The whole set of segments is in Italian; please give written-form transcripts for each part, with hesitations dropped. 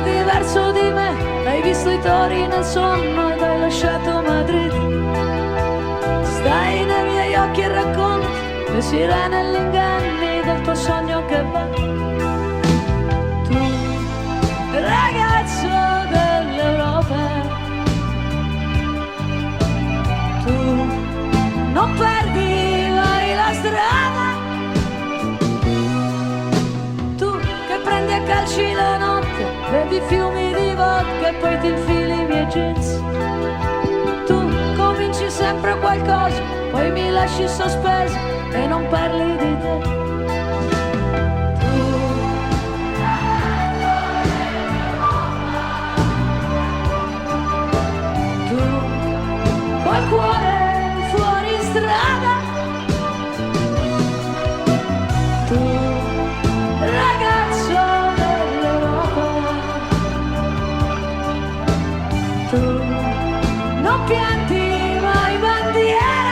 diverso di me, hai visto i tori nel sonno ed hai lasciato Madrid. Stai nei miei occhi e racconti le sirene e gli inganni del tuo sogno che va. Tu, ragazzo dell'Europa, tu non perdi mai la strada. Tu che prendi a calci la notte, bevi fiumi di vodka e poi ti infili i miei jeans. Tu cominci sempre qualcosa, poi mi lasci sospeso e non parli di te. Tu col cuore fuori strada. Tu ragazzo dell'Europa, tu non pianti mai bandiera.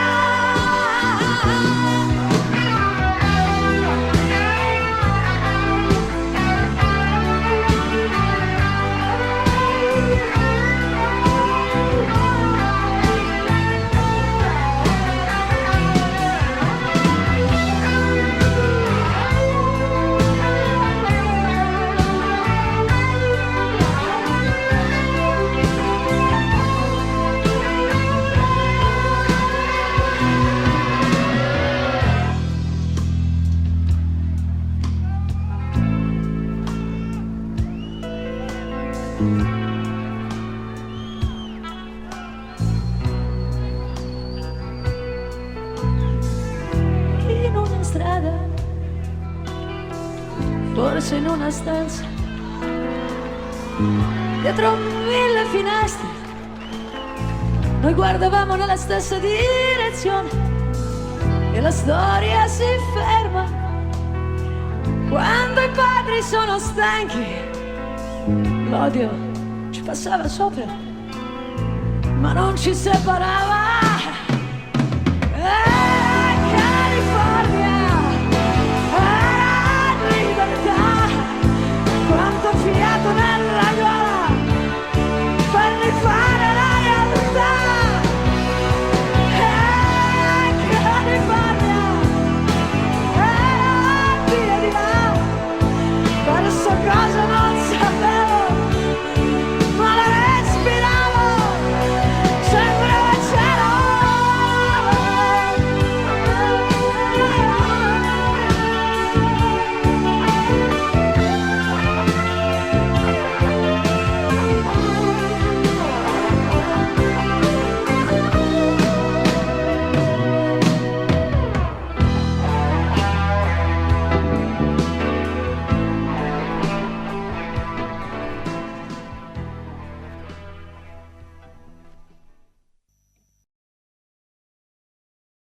In una strada, forse in una stanza, dietro 1000 finestre, noi guardavamo nella stessa direzione e la storia si ferma quando i padri sono stanchi. L'odio ci passava sopra, ma non ci separava.